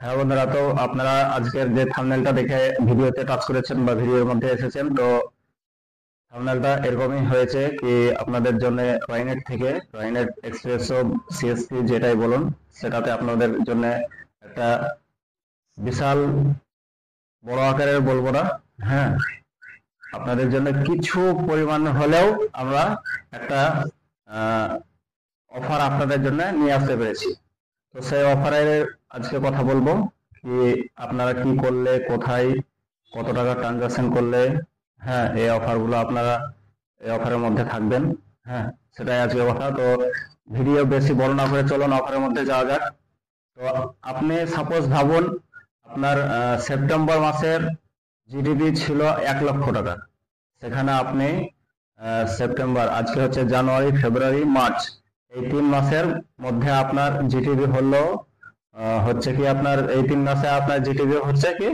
হ্যাঁ বন্ধুরা, তো আপনারা আজকের যে থাম্বনেলটা দেখে ভিডিওতে টাচ করেছেন বা ভিডিওর মধ্যে এসেছেন, তো থাম্বনেলটা এরকমই হয়েছে কি আপনাদের জন্য রয়নেট থেকে রয়নেট এক্সপ্রেসো সিএসপি যেটাই বলুন, সেটাতে আপনাদের জন্য একটা বিশাল বড় আকারের বলবো না, হ্যাঁ, আপনাদের জন্য কিছু পরিমাণ হলেও আমরা একটা অফার আপনাদের জন্য নিয়ে আসতে পেরেছি। তো সেই অফারের আজকে কথা বলবো কি আপনারা কি করলে, কোথায়, কত টাকা ট্রানজাকশন করলে, হ্যাঁ, এই অফারগুলো আপনারা এই অফারের মধ্যে থাকবেন। হ্যাঁ, সেটাই আজকে কথা। তো ভিডিও বেশি বড় না করে চলুন অফারের মধ্যে যাওয়া যাক। তো আপনি সাপোজ ভাবুন আপনার সেপ্টেম্বর মাসের জিডিপি ছিল 1 লক্ষ টাকা। সেখানে আপনি সেপ্টেম্বর, আজকে হচ্ছে জানুয়ারি, ফেব্রুয়ারি, মার্চ, এই 3 মাসের মধ্যে আপনার জিটিভি হলো হচ্ছে কি আপনার এই 3 মাসে আপনার জিটিভি হচ্ছে কি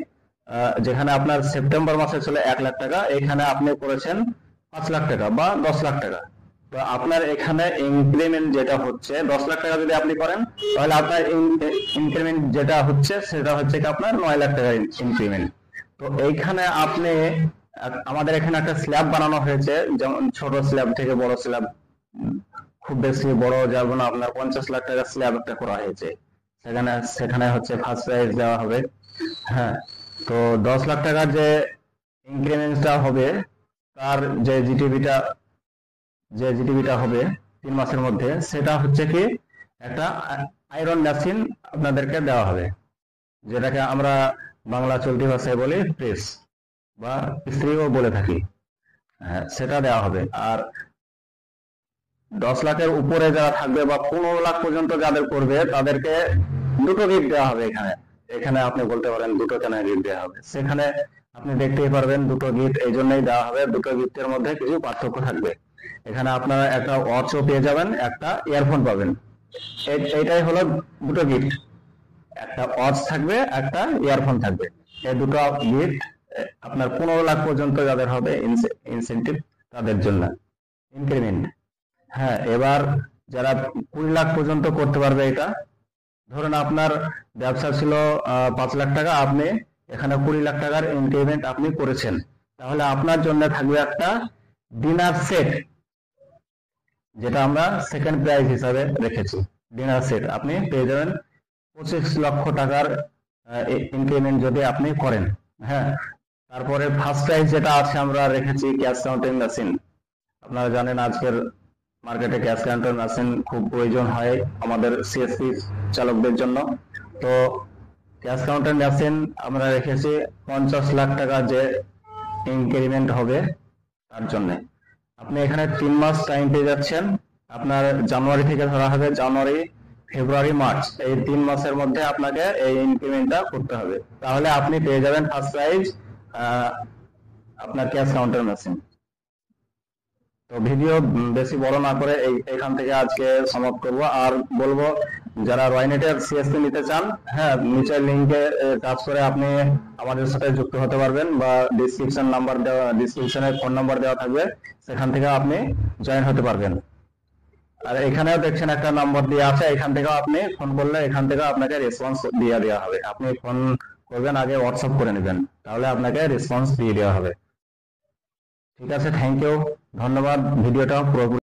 যেখানে আপনার সেপ্টেম্বর মাসে ছিল 1 লাখ টাকা, এখানে আপনি করেছেন 5 লাখ টাকা বা 10 লাখ টাকা। তো আপনার এখানে ইনক্রিমেন্ট যেটা হচ্ছে 10 লাখ টাকা যদি আপনি করেন, তাহলে আপনার ইনক্রিমেন্ট যেটা হচ্ছে সেটা হচ্ছে কি আপনার 9 লাখ টাকা ইনক্রিমেন্ট। তো এইখানে আপনি আমাদের এখানে একটা স্ল্যাব বানানো হয়েছে, যেমন ছোট স্ল্যাব থেকে বড় স্ল্যাব, খুব বেশি বড় যাব না, আপনার 50 লাখ টাকা স্ল্যাব একটা করা হয়েছে। সেখানে সেখানে হচ্ছে ফার্স্ট প্রাইজ দেওয়া হবে। হ্যাঁ, তো 10 লাখ টাকার যে ইনক্রিমেন্টটা হবে, তার যে জিটিভিটা হবে 3 মাসের মধ্যে, সেটা হচ্ছে কি একটা আয়রন মেশিন আপনাদেরকে দেওয়া হবে, যেটাকে আমরা বাংলা চলতি ভাষায় বলি প্রেস বা ইস্ত্রিও বলে থাকি। হ্যাঁ, সেটা দেওয়া হবে। আর 10 লাখের উপরে যারা থাকবে বা 15 লাখ পর্যন্ত যাদের করবে, তাদেরকে দুটো গিফট দেওয়া হবে। এখানে এখানে আপনি বলতে পারেন দুটো কেন গিফট দেওয়া হবে, সেখানে আপনি দেখতেই পারবেন দুটো গিফট এই জন্যই দেওয়া হবে। দুটো গিফটের মধ্যে কিছু পার্থক্য থাকবে। এখানে আপনারা একটা ওয়াচও পেয়ে যাবেন, একটা ইয়ারফোন পাবেন। এইটাই হলো দুটো গিফট, একটা ওয়াচ থাকবে, একটা ইয়ারফোন থাকবে। এই দুটো গিফট আপনার 15 লাখ পর্যন্ত যাদের হবে ইনসেনটিভ, তাদের জন্য ইনক্রিমেন্ট। হ্যাঁ, এবার যারা 20 লাখ পর্যন্ত করতে পারবে, এটা ধরুন আপনার ব্যবসা ছিল 5 লাখ টাকা, আপনি এখানে 20 লাখ টাকার ইনক্রিমেন্ট আপনি করেছেন, তাহলে আপনার জন্য থাকবে একটা ডিনার সেট, যেটা আমরা সেকেন্ড প্রাইজ হিসাবে রেখেছি। ডিনার সেট আপনি পেয়ে যাবেন 25 লক্ষ টাকার ইনক্রিমেন্ট যদি আপনি করেন। হ্যাঁ, তারপরে ফার্স্ট প্রাইজ যেটা আছে আমরা রেখেছি ক্যাশ কাউন্টিং মেশিন। আপনারা জানেন আজকের মার্কেটে ক্যাশ কাউন্টার মেশিন খুব প্রয়োজন হয় আমাদের সিএসপি চালকদের জন্য। তো ক্যাশ কাউন্টার মেশিন আমরা রেখেছি 50 লাখ টাকা যে ইনক্রিমেন্ট হবে তার জন্য। আপনি এখানে 3 মাস টাইম পেয়ে যাচ্ছেন। আপনার জানুয়ারি থেকে ধরা হবে, জানুয়ারি, ফেব্রুয়ারি, মার্চ, এই 3 মাসের মধ্যে আপনাকে এই ইনক্রিমেন্টটা করতে হবে, তাহলে আপনি পেয়ে যাবেন ফার্স্ট প্রাইজ আপনার ক্যাশ কাউন্টার মেশিন। তো ভিডিও বেশি বড় না করে এখান থেকে আজকে সমাপ্ত করব। আর বলবো যারা রয়নেটের সিএসপি নিতে চান, হ্যাঁ, নিচের লিংকে টাচ করে আপনি আমাদের সাথে যুক্ত হতে পারবেন, বা ডিসক্রিপশনে ফোন নাম্বার দেওয়া থাকবে, সেখান থেকে আপনি জয়েন হতে পারবেন। আর এখানেও দেখছেন একটা নাম্বার দেওয়া আছে, এখান থেকেও আপনি ফোন করলে এখান থেকে আপনাকে রেসপন্স দিয়ে দেওয়া হবে। আপনি ফোন করবেন, আগে হোয়াটসঅ্যাপ করে নেবেন, তাহলে আপনাকে রেসপন্স দিয়ে দেওয়া হবে। ঠিক আছে, থ্যাংক ইউ, ধন্যবাদ। ভিডিওটা পুরোপুরি